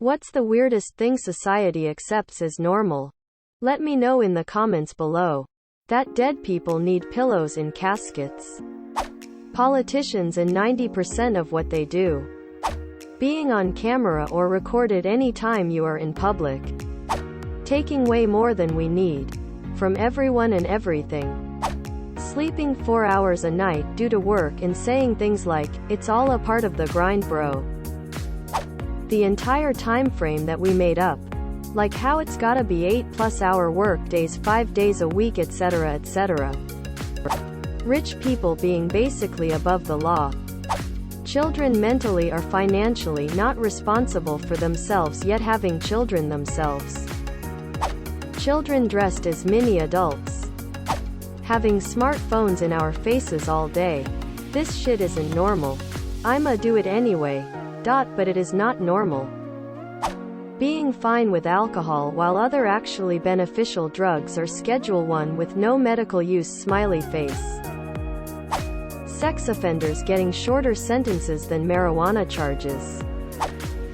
What's the weirdest thing society accepts as normal? Let me know in the comments below. That dead people need pillows in caskets. Politicians and 90% of what they do. Being on camera or recorded anytime you are in public. Taking way more than we need. From everyone and everything. Sleeping 4 hours a night due to work and saying things like, "It's all a part of the grind, bro." The entire time frame that we made up. Like how it's gotta be 8+ hour work days 5 days a week, etc., etc. Rich people being basically above the law. Children mentally or financially not responsible for themselves yet having children themselves. Children dressed as mini adults. Having smartphones in our faces all day. This shit isn't normal. I'ma do it anyway. But it is not normal. Being fine with alcohol while other actually beneficial drugs are Schedule 1 with no medical use, smiley face. Sex offenders getting shorter sentences than marijuana charges.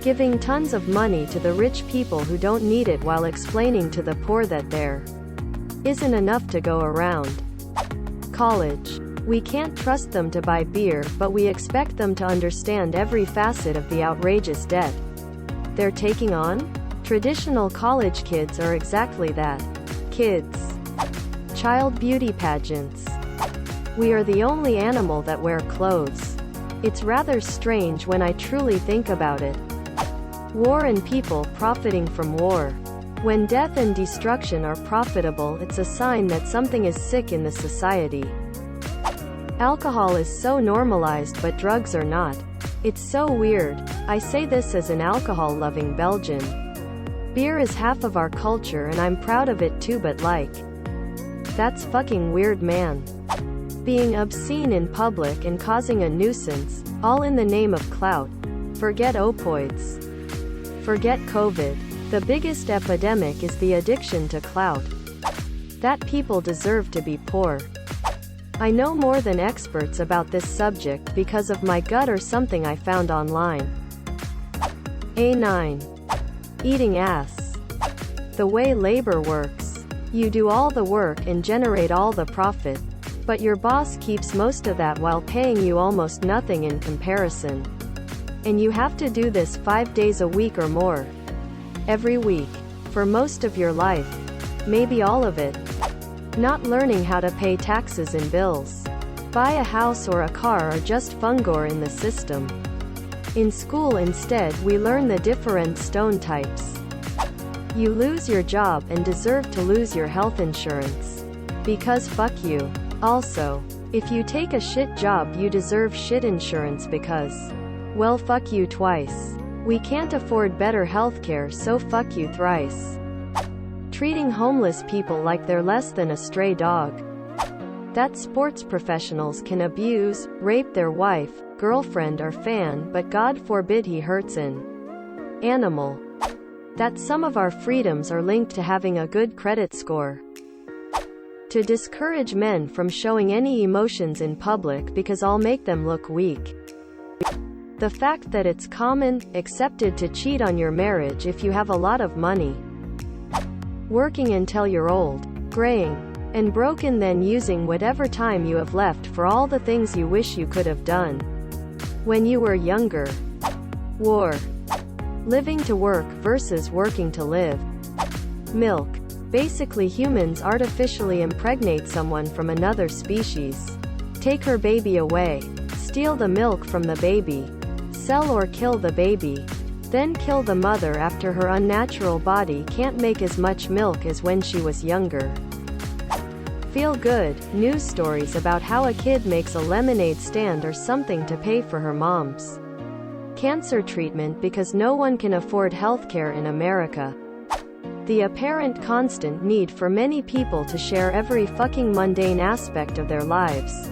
Giving tons of money to the rich people who don't need it while explaining to the poor that there isn't enough to go around. College. We can't trust them to buy beer, but we expect them to understand every facet of the outrageous debt they're taking on? Traditional college kids are exactly that. Kids. Child beauty pageants. We are the only animal that wear clothes. It's rather strange when I truly think about it. War and people profiting from war. When death and destruction are profitable, it's a sign that something is sick in the society. Alcohol is so normalized but drugs are not. It's so weird. I say this as an alcohol-loving Belgian. Beer is half of our culture and I'm proud of it too, but like, that's fucking weird, man. Being obscene in public and causing a nuisance, all in the name of clout. Forget opioids. Forget COVID. The biggest epidemic is the addiction to clout. That people deserve to be poor. I know more than experts about this subject because of my gut or something I found online. A9. Eating ass. The way labor works. You do all the work and generate all the profit. But your boss keeps most of that while paying you almost nothing in comparison. And you have to do this 5 days a week or more. Every week. For most of your life. Maybe all of it. Not learning how to pay taxes and bills. Buy a house or a car are just fungor in the system. In school instead we learn the different stone types. You lose your job and deserve to lose your health insurance. Because fuck you. Also, if you take a shit job you deserve shit insurance because, well, fuck you twice. We can't afford better healthcare, so fuck you thrice. Treating homeless people like they're less than a stray dog. That sports professionals can abuse, rape their wife, girlfriend or fan, but God forbid he hurts an animal. That some of our freedoms are linked to having a good credit score. To discourage men from showing any emotions in public because I'll make them look weak. The fact that it's common, accepted to cheat on your marriage if you have a lot of money. Working until you're old, graying, and broken, then using whatever time you have left for all the things you wish you could have done when you were younger. War. Living to work versus working to live. Milk. Basically humans artificially impregnate someone from another species. Take her baby away. Steal the milk from the baby. Sell or kill the baby. Then kill the mother after her unnatural body can't make as much milk as when she was younger. Feel good news stories about how a kid makes a lemonade stand or something to pay for her mom's cancer treatment because no one can afford healthcare in America. The apparent constant need for many people to share every fucking mundane aspect of their lives.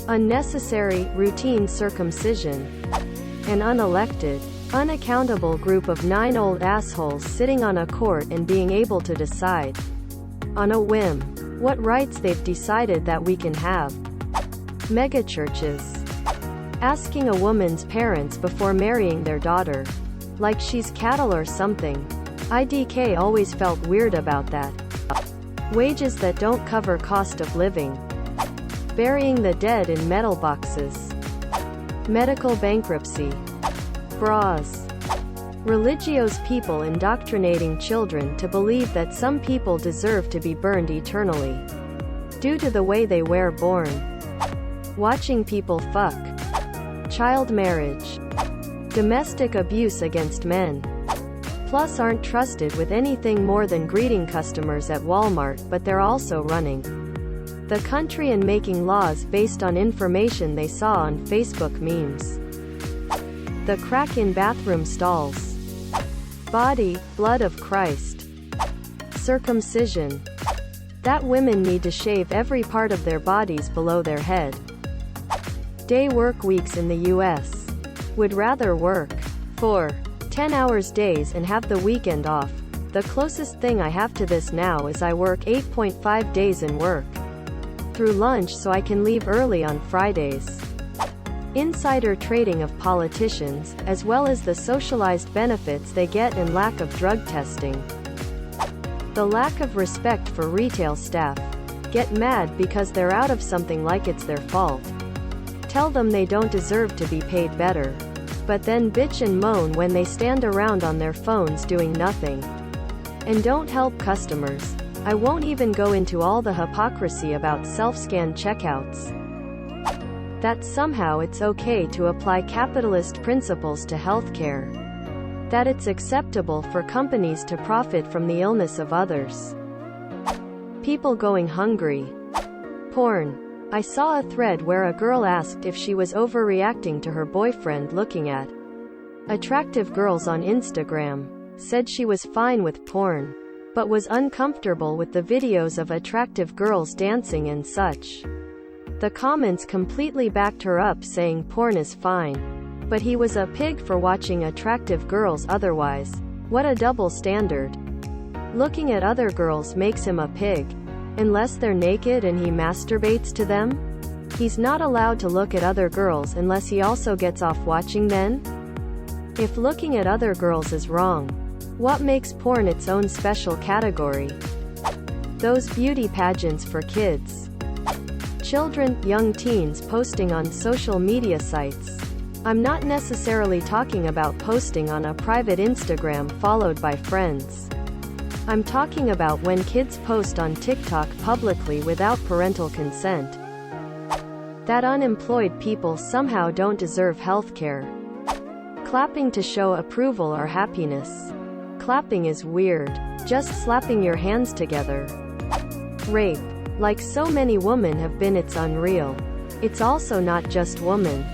Unnecessary, routine circumcision. An unelected, unaccountable group of 9 old assholes sitting on a court and being able to decide, on a whim, what rights they've decided that we can have. Megachurches. Asking a woman's parents before marrying their daughter. Like she's cattle or something. IDK always felt weird about that. Wages that don't cover cost of living. Burying the dead in metal boxes. Medical bankruptcy. Bras. Religious people indoctrinating children to believe that some people deserve to be burned eternally due to the way they were born. Watching people fuck. Child marriage. Domestic abuse against men. Plus aren't trusted with anything more than greeting customers at Walmart, but they're also running the country and making laws based on information they saw on Facebook memes. The crack in bathroom stalls. Body, blood of Christ. Circumcision. That women need to shave every part of their bodies below their head. Day work weeks in the US. Would rather work 10 hours days and have the weekend off. The closest thing I have to this now is I work 8.5 days in work through lunch so I can leave early on Fridays. Insider trading of politicians, as well as the socialized benefits they get and lack of drug testing. The lack of respect for retail staff. Get mad because they're out of something like it's their fault. Tell them they don't deserve to be paid better. But then bitch and moan when they stand around on their phones doing nothing. And don't help customers. I won't even go into all the hypocrisy about self-scan checkouts. That somehow it's okay to apply capitalist principles to healthcare. That it's acceptable for companies to profit from the illness of others. People going hungry. Porn. I saw a thread where a girl asked if she was overreacting to her boyfriend looking at attractive girls on Instagram. Said she was fine with porn, but was uncomfortable with the videos of attractive girls dancing and such. The comments completely backed her up, saying porn is fine, but he was a pig for watching attractive girls otherwise. What a double standard. Looking at other girls makes him a pig. Unless they're naked and he masturbates to them? He's not allowed to look at other girls unless he also gets off watching then? If looking at other girls is wrong, what makes porn its own special category? Those beauty pageants for kids. Children, young teens posting on social media sites. I'm not necessarily talking about posting on a private Instagram followed by friends. I'm talking about when kids post on TikTok publicly without parental consent. That unemployed people somehow don't deserve healthcare. Clapping to show approval or happiness. Clapping is weird. Just slapping your hands together. Rape. Like so many women have been, it's unreal. It's also not just women.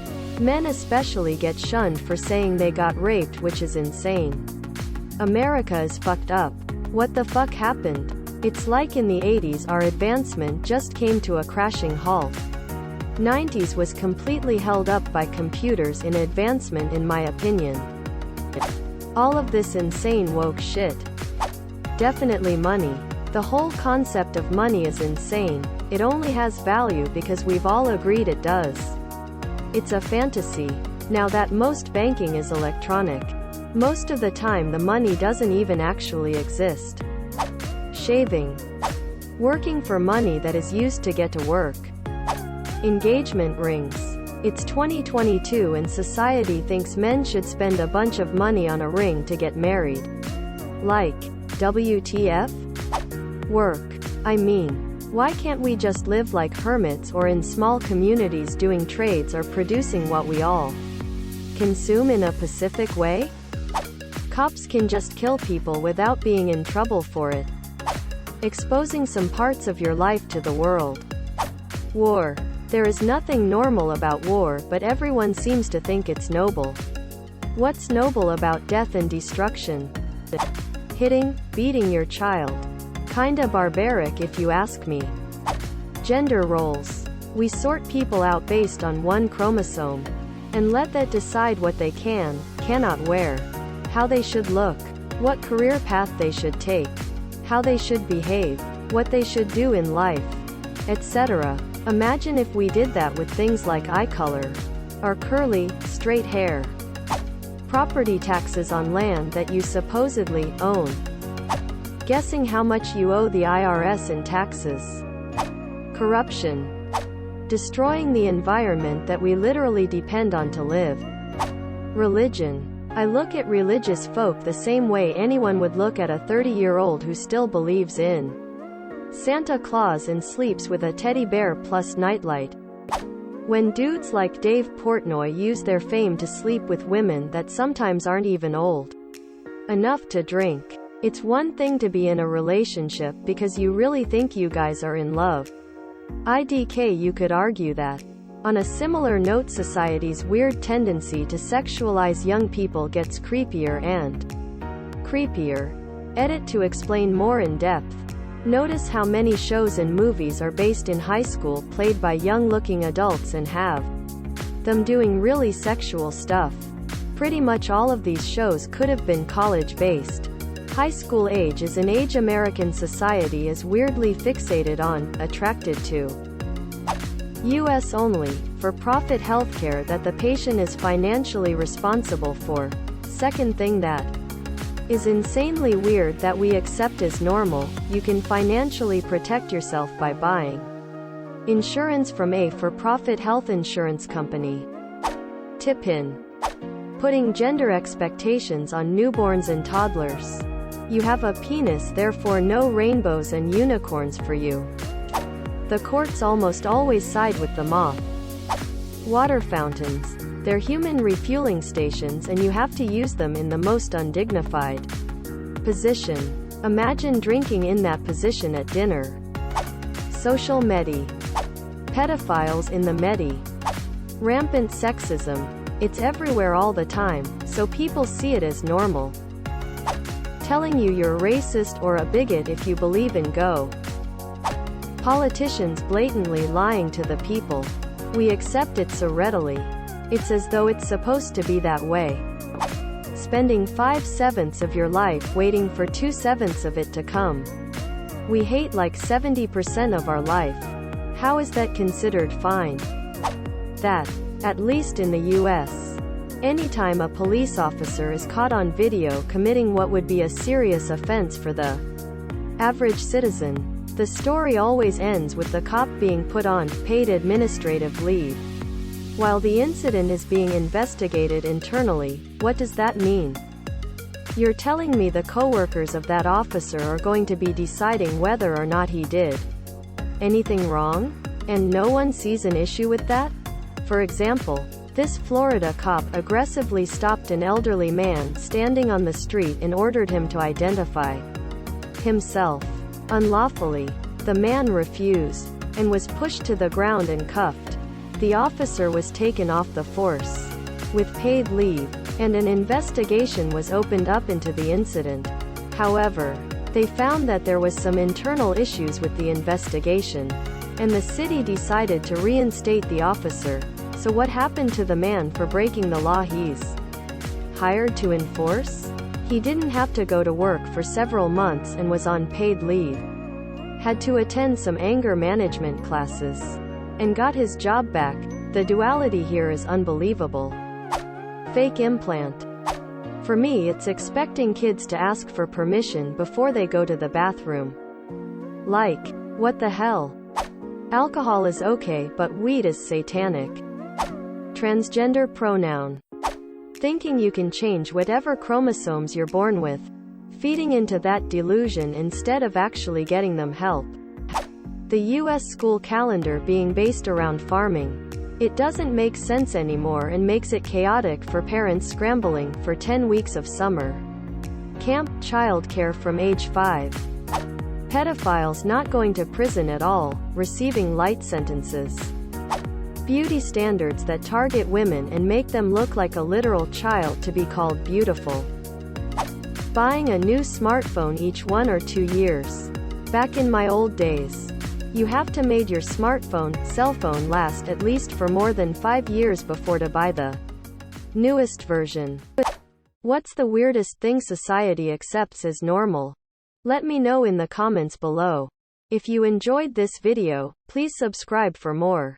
Men especially get shunned for saying they got raped, which is insane. America is fucked up. What the fuck happened? It's like in the 80s our advancement just came to a crashing halt. 90s was completely held up by computers in advancement in my opinion. All of this insane woke shit. Definitely money. The whole concept of money is insane. It only has value because we've all agreed it does. It's a fantasy. Now that most banking is electronic. Most of the time the money doesn't even actually exist. Shaving. Working for money that is used to get to work. Engagement rings. It's 2022 and society thinks men should spend a bunch of money on a ring to get married. Like, WTF? Work. I mean, why can't we just live like hermits or in small communities doing trades or producing what we all consume in a pacific way? Cops can just kill people without being in trouble for it. Exposing some parts of your life to the world. War. There is nothing normal about war, but everyone seems to think it's noble. What's noble about death and destruction? Hitting, beating your child. Kinda barbaric if you ask me. Gender roles. We sort people out based on one chromosome, and let that decide what they can, cannot wear, how they should look, what career path they should take, how they should behave, what they should do in life, etc. Imagine if we did that with things like eye color, or curly, straight hair. Property taxes on land that you supposedly own. Guessing how much you owe the IRS in taxes. Corruption. Destroying the environment that we literally depend on to live. Religion. I look at religious folk the same way anyone would look at a 30-year-old who still believes in Santa Claus and sleeps with a teddy bear plus nightlight. When dudes like Dave Portnoy use their fame to sleep with women that sometimes aren't even old enough to drink. It's one thing to be in a relationship because you really think you guys are in love. IDK, you could argue that. On a similar note, society's weird tendency to sexualize young people gets creepier and creepier. Edit to explain more in depth. Notice how many shows and movies are based in high school, played by young-looking adults, and have them doing really sexual stuff. Pretty much all of these shows could have been college-based. High school age is an age American society is weirdly fixated on, attracted to. U.S. only, for-profit healthcare that the patient is financially responsible for. Second thing that is insanely weird that we accept as normal, you can financially protect yourself by buying insurance from a for-profit health insurance company. Tip-in. Putting gender expectations on newborns and toddlers. You have a penis, therefore no rainbows and unicorns for you. The courts almost always side with the mob. Water fountains. They're human refueling stations and you have to use them in the most undignified position. Imagine drinking in that position at dinner. Social medi. Pedophiles in the medi. Rampant sexism. It's everywhere all the time, so people see it as normal. Telling you you're racist or a bigot if you believe in go. Politicians blatantly lying to the people. We accept it so readily. It's as though it's supposed to be that way. Spending 5/7 of your life waiting for 2/7 of it to come. We hate like 70% of our life. How is that considered fine? That, at least in the US, anytime a police officer is caught on video committing what would be a serious offense for the average citizen, the story always ends with the cop being put on paid administrative leave. While the incident is being investigated internally, what does that mean? You're telling me the coworkers of that officer are going to be deciding whether or not he did anything wrong? And no one sees an issue with that? For example, this Florida cop aggressively stopped an elderly man standing on the street and ordered him to identify himself. Unlawfully, the man refused, and was pushed to the ground and cuffed. The officer was taken off the force with paid leave, and an investigation was opened up into the incident. However, they found that there was some internal issues with the investigation, and the city decided to reinstate the officer. So what happened to the man for breaking the law he's hired to enforce? He didn't have to go to work for several months and was on paid leave. Had to attend some anger management classes. And got his job back. The duality here is unbelievable. Fake implant. For me, it's expecting kids to ask for permission before they go to the bathroom. Like, what the hell? Alcohol is okay, but weed is satanic. Transgender pronoun. Thinking you can change whatever chromosomes you're born with. Feeding into that delusion instead of actually getting them help. The U.S. school calendar being based around farming. It doesn't make sense anymore and makes it chaotic for parents scrambling for 10 weeks of summer camp childcare from age 5. Pedophiles not going to prison at all, receiving light sentences. Beauty standards that target women and make them look like a literal child to be called beautiful. Buying a new smartphone each 1 or 2 years. Back in my old days, you have to made your cell phone last at least for more than 5 years before to buy the newest version. What's the weirdest thing society accepts as normal? Let me know in the comments below. If you enjoyed this video, please subscribe for more.